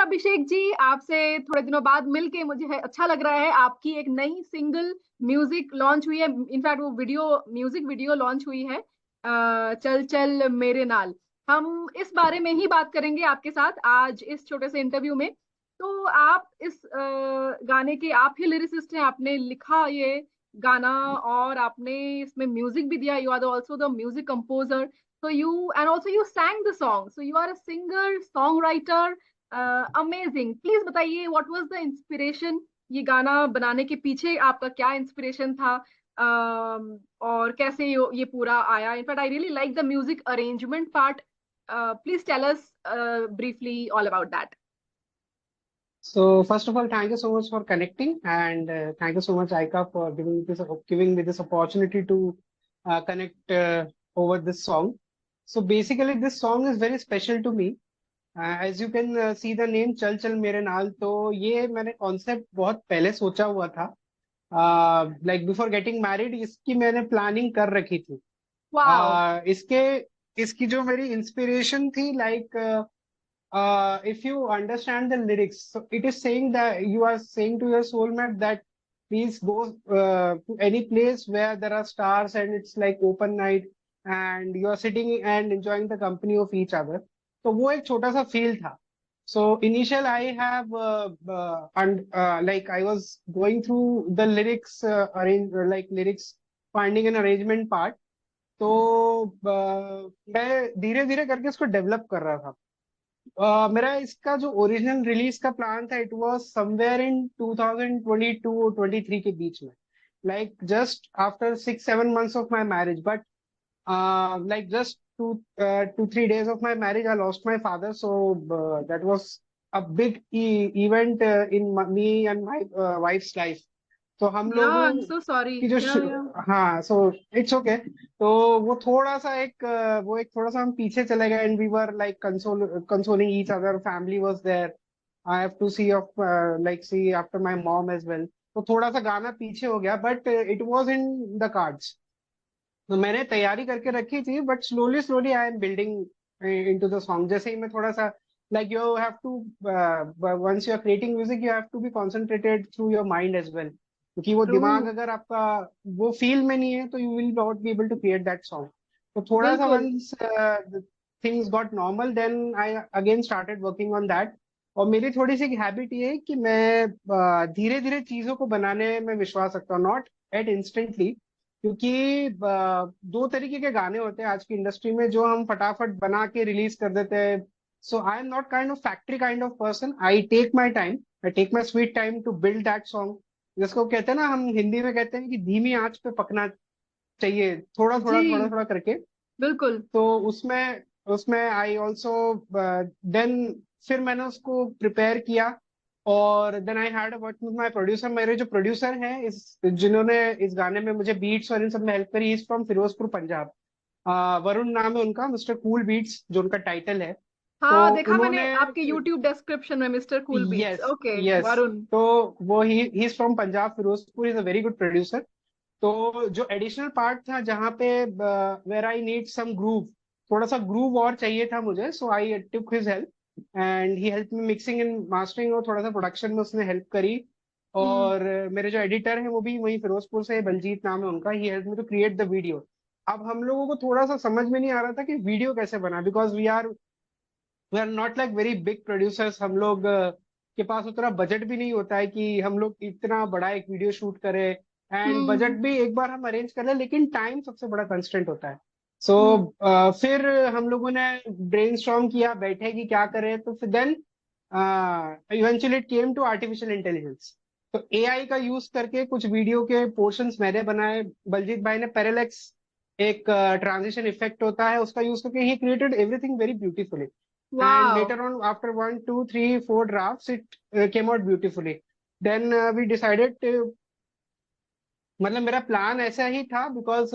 अभिषेक जी, आपसे थोड़े दिनों बाद मिलके मुझे अच्छा लग रहा है। आपकी एक नई सिंगल म्यूजिक लॉन्च हुई है, इनफैक्ट वो म्यूजिक वीडियो लॉन्च हुई है, चल चल मेरे नाल। हम इस बारे में ही बात करेंगे आपके साथ आज इस छोटे से इंटरव्यू में। तो आप इस गाने के आप ही लिरिसिस्ट हैं, आपने लिखा ये गाना और आपने इसमें म्यूजिक भी दिया। You are also the music composer, so you and also you sang the song, so you are a singer songwriter. Amazing. Please बताइए व्हाट वाज द इंस्पिरेशन, ये गाना बनाने के पीछे आपका क्या इंस्पिरेशन था, और कैसे ये पूरा आया। In fact I really like the music arrangement part. Please tell us briefly all about that. So first of all, thank you so much for connecting, and thank you so much, Aika, for giving me this opportunity to connect over this song. So basically, this song is very special to me. As you can see the name चल चल मेरे नाल, तो ये मैंने concept बहुत पहले सोचा हुआ था। लाइक बिफोर गेटिंग मैरिड इसकी मैंने प्लानिंग कर रखी थी। Wow. इसके इसकी जो मेरी इंस्पिरेशन थी, like if you understand the lyrics, so it is saying that you are saying to your soulmate that please go to any place where there are stars and it's like open night and you are sitting and enjoying the company of each other. तो वो एक छोटा सा feel था. So initial I have and like I was going through the lyrics lyrics finding an arrangement part. तो मैं धीरे धीरे करके इसको डेवलप कर रहा था. मेरा इसका जो ओरिजिनल रिलीज का प्लान था, इट वाज समवेयर इन 2022 और 23 के बीच में, like just after 6-7 months of my marriage. But like just 2-3 days of my marriage I lost my father, so that was a big event in me and my wife's life. तो हम Yeah, लोगों I'm so sorry. की जो Yeah. हाँ, so it's okay. तो वो थोड़ा सा थोड़ा सा हम पीछे चले गए and we were like consoling each other. Family was there. I have to see off like see after my mom as well. तो थोड़ा सा गाना पीछे हो गया, but it was in the cards. तो मैंने तैयारी करके रखी थी, but slowly slowly I am building into the song. जैसे ही मैं थोड़ा सा like you have to once you are creating music you have to be concentrated through your mind as well, क्योंकि वो दिमाग True. अगर आपका वो फील में नहीं है तो you will not be able to create that song. तो थोड़ा सा बिल्कुल। Once things got normal then I again started working on that. और मेरी थोड़ी सी हैबिट ये है कि मैं धीरे धीरे चीजों को बनाने में विश्वास रखता हूँ, नॉट एट इंस्टेंटली. क्योंकि दो तरीके के गाने होते हैं आज की इंडस्ट्री में, जो हम फटाफट बना के रिलीज कर देते हैं. So I am not kind of factory kind of person. I take my time, I take my sweet time to build that song. जिसको कहते हैं ना, हम हिंदी में कहते हैं कि धीमी आंच पे पकना चाहिए, थोड़ा थोड़ा थोड़ा जी थोड़ा करके. बिल्कुल। तो उसमें उसमें आई ऑल्सो देन फिर मैंने उसको प्रिपेयर किया. और then I had a work with my producer. मेरे जो प्रोड्यूसर हैं जिन्होंने इस गाने में मुझे बीट्स और इन सब में हेल्प करी, इज फ्रॉम फिरोजपुर पंजाब. वरुण नाम है उनका, मिस्टर कूल बीट्स जो उनका टाइटल है. तो हाँ, देखा मैंने उन्होंने आपके YouTube डिस्क्रिप्शन में mister cool beats. Yes okay, yes. Varun. तो वो he is from Punjab Firozpur, is a very good producer. तो जो एडिशनल पार्ट था जहाँ पे where I need some groove, थोड़ा सा ग्रूव और चाहिए था मुझे, so I took his help and he help me mixing and mastering, और थोड़ा सा प्रोडक्शन में उसने हेल्प करी. हम्म। और मेरे जो एडिटर हैं वो भी वही फिरोजपुर से, बलजीत नाम है उनका. He help me to create the video. अब हम लोगों को थोड़ा सा समझ में नहीं आ रहा था कि वीडियो कैसे बना, because we are not like very big producers. हम लोग के पास उतना बजट भी नहीं होता है कि हम लोग इतना बड़ा एक वीडियो शूट करें. एंड बजट हम्म। भी एक बार हम अरेंज कर लें, लेकिन टाइम सबसे बड़ा कंस्ट्रेंट होता है. सो हम्म। फिर हम लोगों ने ब्रेनस्टॉर्म किया, बैठे कि क्या करें. तो फिर then eventually it came to artificial intelligence. तो एआई का यूज करके कुछ वीडियो के पोर्शंस मैंने बनाए. बलजीत भाई ने पैरेलैक्स, एक ट्रांजिशन इफेक्ट होता है, उसका यूज करके he created everything very beautifully. And wow. later on, after 1, 2, 3, 4 drafts, it came out beautifully. Then we decided मतलब मेरा प्लान ऐसा ही था, बिकॉज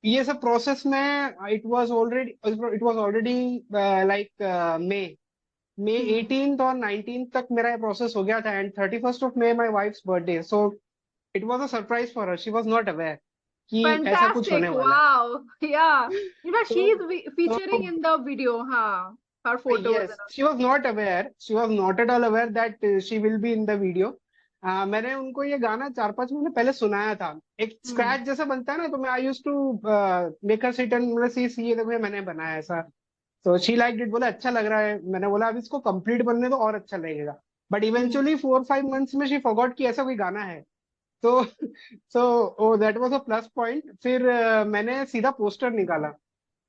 ये सब प्रोसेस में it was already like may hmm. 18th और 19th तक मेरा ये प्रोसेस हो गया था. And 31st of May my wife's birthday, so it was a surprise for her. She was not aware कि ऐसा कुछ होने फैंटास्टिक। वाला है. वाओ। या, इनफैक्ट शी तो इज फीचरिंग तो इन द वीडियो। हाँ। her photos and Yes, she was not aware. She was not at all aware that she will be in the video. मैंने उनको ये गाना 4-5 महीने पहले सुनाया था. एक all. स्क्रैच जैसा बनता है ना, तो मैं I use to make her sit and see ये देखो ये मैंने बनाया ऐसा. तो शी लाइक इट, बोला अच्छा लग रहा है. मैंने बोला अब इसको कंप्लीट बनने दो और अच्छा लगेगा. बट हम्म इवेंचुअली 4-5 मंथ्स में शी फॉरगॉट कि ऐसा कोई गाना है. तो so that was a plus point. फिर मैंने सीधा पोस्टर निकाला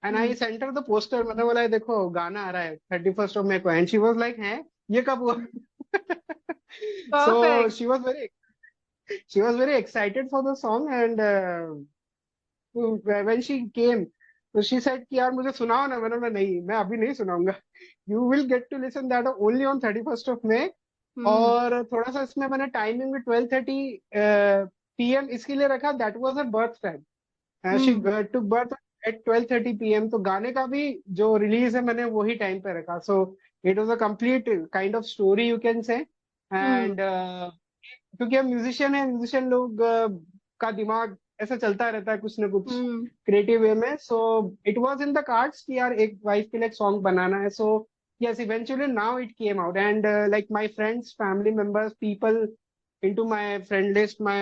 and I hmm sent her the poster. मैंने बोला "ये देखो गाना आ रहा है 31 मई को." एंड शी वाज लाइक है ये कब हुआ? सो Perfect. She was very excited for the song. And when she came, तो शी सेड कि यार मुझे सुनाओ ना. मैंने बोला नहीं, मैं अभी नहीं सुनाऊंगा. You will get to listen that only on 31 May. Hmm और थोड़ा सा इसमें मैंने टाइमिंग में 12:30 PM इसके लिए रखा. That was her birth time. She hmm took birth eight 12:30 PM. तो गाने का भी जो रिलीज है मैंने वही टाइम पे रखा. सो it was a complete kind of story you can से. हम्म एंड क्योंकि हम म्यूजिशियन है, म्यूजिशियन लोग का दिमाग ऐसा चलता रहता है कुछ ना कुछ हम्म क्रिएटिव वे में. सो it was in the cards कि यार एक वाइफ के लिए एक सॉन्ग बनाना है. सो yes, eventually now it came out. And like my friends, family members, people into my friend list, my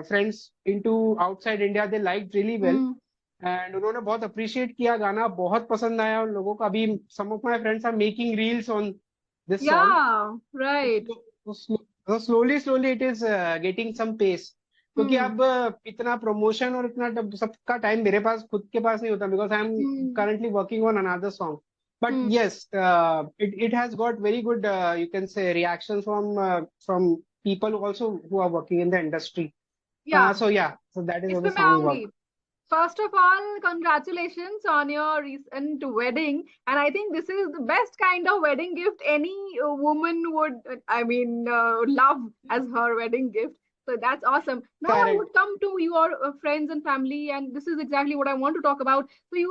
friends into outside India, they liked really well. Hmm And उन्होंने बहुत appreciate किया. गाना बहुत पसंद आया उन लोगों को. अभी some of my friends are making reels on this song. Yeah, right. तो slowly slowly it is getting some pace. क्योंकि हम्म अब इतना प्रमोशन और इतना सबका टाइम मेरे पास खुद के पास नहीं होता. Because I am hmm currently working on another song. But hmm yes, it has got very good you can say reactions from people also who are working in the industry. Yeah, So yeah, so that is how इसमें the मैं song आऊंगी. work. First of all, congratulations on your recent wedding. And I think this is the best kind of wedding gift any woman would, love as her wedding gift. So that's awesome. Now I Correct. would come to your friends and family, and this is exactly what I want to talk about. So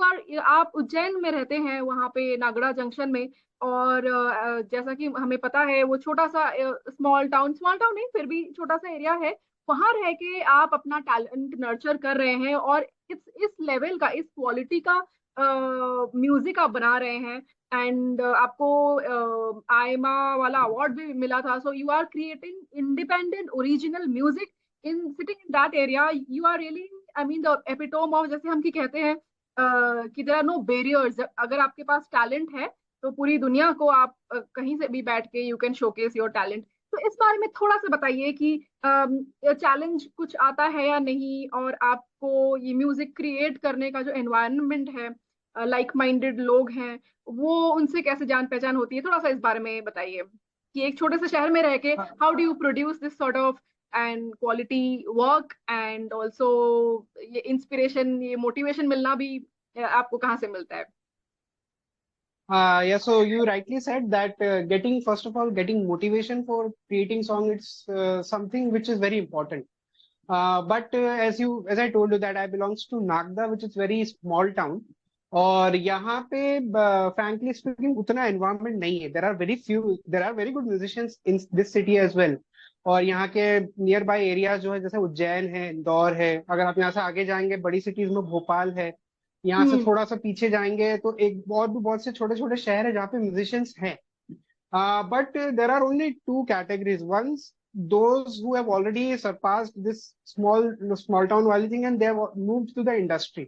आप उज्जैन में रहते हैं, वहाँ पे Nagda junction में. और जैसा कि हमें पता है वो छोटा सा स्मॉल टाउन नहीं, फिर भी छोटा सा एरिया है. वहां रह के आप अपना टैलेंट नर्चर कर रहे हैं और इस लेवल का, इस क्वालिटी का म्यूजिक आप बना रहे हैं. एंड आपको आयमा वाला अवार्ड भी मिला था. So you are creating independent original music in sitting in that area. You are really, I mean the epitome of, जैसे हम की कहते हैं कि देयर आर नो बैरियर्स. अगर आपके पास टैलेंट है तो पूरी दुनिया को आप कहीं से भी बैठ के you can showcase your talent. तो इस बारे में थोड़ा सा बताइए कि चैलेंज कुछ आता है या नहीं, और आपको ये म्यूजिक क्रिएट करने का जो एनवायरनमेंट है, लाइक माइंडेड लोग हैं, वो उनसे कैसे जान पहचान होती है. थोड़ा सा इस बारे में बताइए कि एक छोटे से शहर में रह के how do you produce this sort of and quality work, and also ये इंस्पिरेशन, ये मोटिवेशन मिलना भी आपको कहाँ से मिलता है. Yeah, so you rightly said that first of all, getting motivation for creating song, it's something which is very important. But as I told you that I belongs to Nagda, which is very small town. और यहाँ पे frankly speaking उतना environment नहीं है. There are very good musicians in this city as well. और यहाँ के near by area जो है, जैसे उज्जैन है, इंदौर है. अगर आप यहाँ से आगे जाएंगे बड़ी सिटीज में भोपाल है. यहाँ से हम्म थोड़ा सा पीछे जाएंगे तो एक और भी बहुत से छोटे छोटे शहर है जहाँ पे म्यूजिशियंस हैं. But there are only two categories. One's those who have already surpassed this small town वाली thing and they have moved to the industry.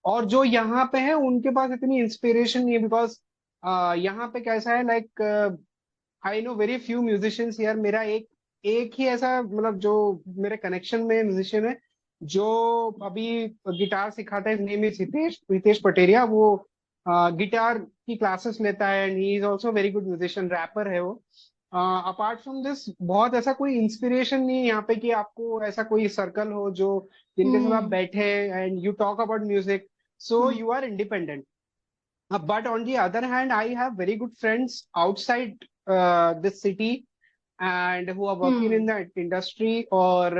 और जो यहाँ पे है उनके पास इतनी इंस्पिरेशन नहीं है. बिकॉज यहाँ पे कैसा है, like I know very few musicians here. मेरा एक एक ही ऐसा मतलब जो मेरे कनेक्शन में म्यूजिशियन है जो अभी गिटार सिखाता है. Name is Hitesh Pateria. वो गिटार की क्लासेस लेता है and he is also very good musician, rapper है वो. अपार्ट फ्रॉम दिस बहुत ऐसा कोई इंस्पिरेशन नहीं है यहाँ पे कि आपको ऐसा कोई सर्कल हो जो जिनके साथ आप हम्म बैठे and you talk about music. So hmm you are independent. But on the other hand, I have very good friends outside this city and who are working in hmm the industry. और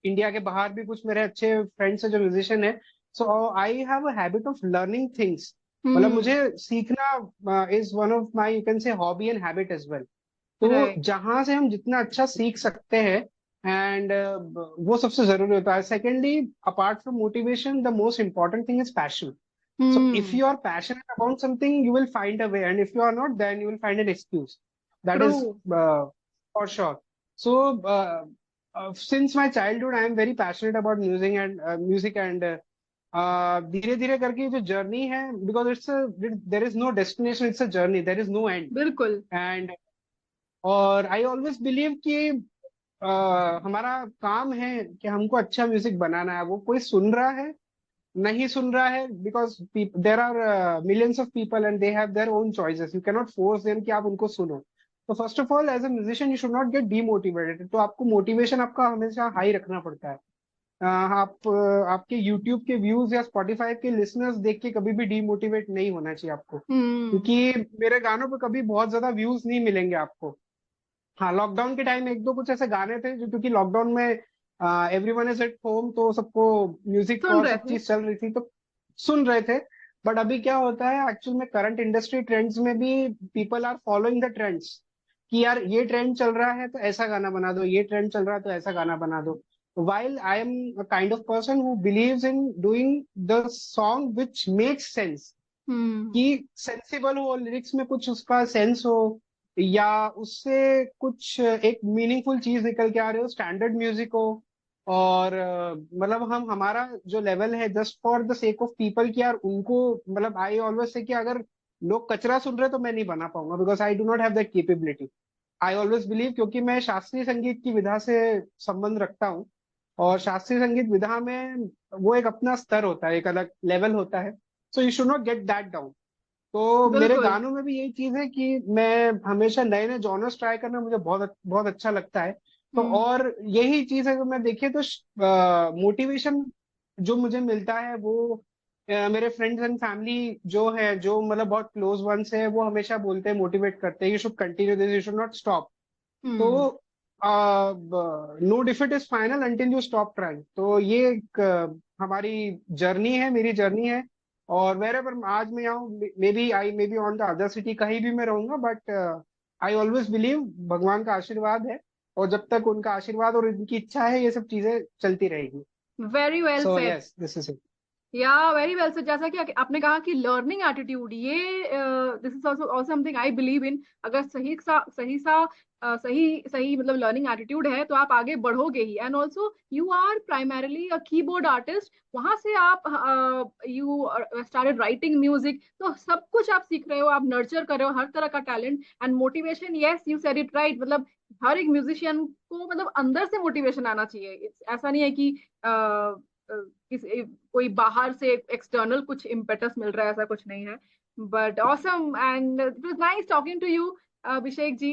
India के बाहर भी कुछ मेरे अच्छे friends हैं जो musician है. So I have a habit of learning things. मतलब हम्म मुझे सीखना is one of my you can say hobby and habit as well. तो राइट. जहां से हम जितना अच्छा सीख सकते हैं एंड वो सबसे जरूरी होता है. Secondly, apart from motivation, the most important thing is passion. So if Hmm. you are passionate about something, you will find a way, and if you are not, then you will find an excuse. That is True. for sure. So since my childhood, I am very passionate about music and धीरे धीरे करके ये जो journey है, because there is no destination, it's a journey, there is no end. बिल्कुल. And और I always believe कि हमारा काम है कि हमको अच्छा म्यूजिक बनाना है. वो कोई सुन रहा है नहीं सुन रहा है, because there are millions of people and they have their own choices. You can not force them कि आप उनको सुनो. तो first of all, as a musician, you should not get demotivated. तो आपको मोटिवेशन आपका हमेशा हाई रखना पड़ता है. आपके यूट्यूब के व्यूज या स्पॉटिफाई के लिसनर्स देख के कभी भी डीमोटिवेट नहीं होना चाहिए आपको, Hmm. क्योंकि मेरे गानों पे कभी बहुत ज्यादा व्यूज नहीं मिलेंगे आपको. हाँ, लॉकडाउन के टाइम एक दो कुछ ऐसे गाने थे जो, क्योंकि लॉकडाउन में एवरीवन इज एट होम, तो सबको म्यूजिक सुन और रहे सब थे. चीज चल रही थी तो सुन रहे थे. बट अभी क्या होता है एक्चुअल में, करंट इंडस्ट्री ट्रेंड्स में भी people are following the trends, कि यार ये ट्रेंड चल रहा है तो ऐसा गाना बना दो, ये ट्रेंड चल रहा है तो ऐसा गाना बना दो. while I am a kind of person who believes in doing the song which makes sense, Hmm. कि सेंसिबल हो, लिरिक्स में कुछ उसका सेंस हो, या उससे कुछ एक मीनिंगफुल चीज निकल के आ रही हो, स्टैंडर्ड म्यूजिक हो. और मतलब हम हमारा जो लेवल है, just for the sake of people, कि यार उनको, मतलब आई ऑलवेज से कि अगर लोग कचरा सुन रहे तो मैं नहीं बना पाऊंगा, because I do not have that capability. I always believe, क्योंकि मैं शास्त्रीय संगीत की विधा से संबंध रखता हूँ, और शास्त्रीय संगीत विधा में वो एक अपना स्तर होता है, एक अलग लेवल होता है. So you should not get that down. तो मेरे बिल्कुल. गानों में भी यही चीज है कि मैं हमेशा नए नए जॉनर्स ट्राई करना मुझे बहुत बहुत अच्छा लगता है. तो Hmm. और यही चीज है, जो मैं देखिए तो मोटिवेशन जो मुझे मिलता है वो मेरे फ्रेंड्स एंड फैमिली जो है, जो मतलब बहुत क्लोज वंस है, वो हमेशा बोलते हैं, मोटिवेट करते हैं, you should continue this, you should not stop. तो Hmm. No defeat is final until you stop trying. तो ये एक हमारी जर्नी है, मेरी जर्नी है. और वेर एवर आज मैं आऊँ, may be on the other city, कहीं भी मैं रहूंगा, बट आई ऑलवेज बिलीव भगवान का आशीर्वाद है, और जब तक उनका आशीर्वाद और उनकी इच्छा है, ये सब चीजें चलती रहेगी. Very well so said. Yes, this is it. या वेरी वेल सर. जैसा कि आपने कहा कि लर्निंग एटीट्यूड, ये this is also something I believe in. अगर सही सही मतलब लर्निंग एटीट्यूड है तो आप आगे बढ़ोगे ही. And also you are primarily a keyboard artist. वहां से आप यू स्टार्टेड राइटिंग म्यूजिक, तो सब कुछ आप सीख रहे हो, आप नर्चर कर रहे हो हर तरह का talent. And motivation, yes you said it right. मतलब हर एक म्यूजिशियन को मतलब अंदर से मोटिवेशन आना चाहिए. ऐसा नहीं है कि कोई बाहर से एक्सटर्नल कुछ इम्पेटस मिल रहा है, ऐसा कुछ नहीं है. But awesome, and it was nice talking to you Abhishek ji.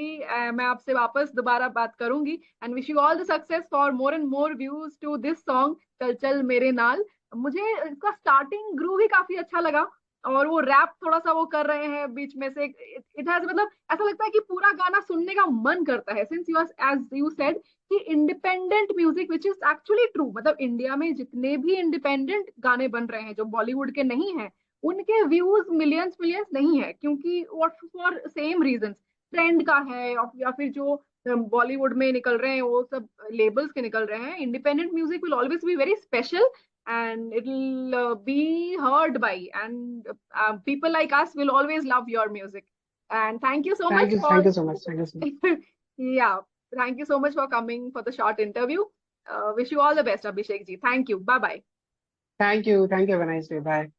मैं आपसे वापस दोबारा बात करूंगी. And wish you all the success for more and more views to this song चल चल मेरे नाल. मुझे इसका स्टार्टिंग ग्रूव ही काफी अच्छा लगा, और वो रैप थोड़ा सा वो कर रहे हैं बीच में से. इट हैज मतलब ऐसा लगता है कि पूरा गाना सुनने का मन करता है. Since you as you said कि independent music, which is actually true. मतलब इंडिया में जितने भी इंडिपेंडेंट गाने बन रहे हैं जो बॉलीवुड के नहीं हैं, उनके व्यूज मिलियंस मिलियंस नहीं है, क्योंकि फॉर सेम रीजन, ट्रेंड का है, या फिर जो बॉलीवुड में निकल रहे हैं वो सब लेबल्स के निकल रहे हैं. Independent music will always be very special, and it'll be heard by, and people like us will always love your music. And thank you so much for thank you so much, thank you so much. yeah, thank you so much for coming for the short interview. Wish you all the best, Abhishek ji. Thank you. Bye bye. Thank you, have a nice day, bye.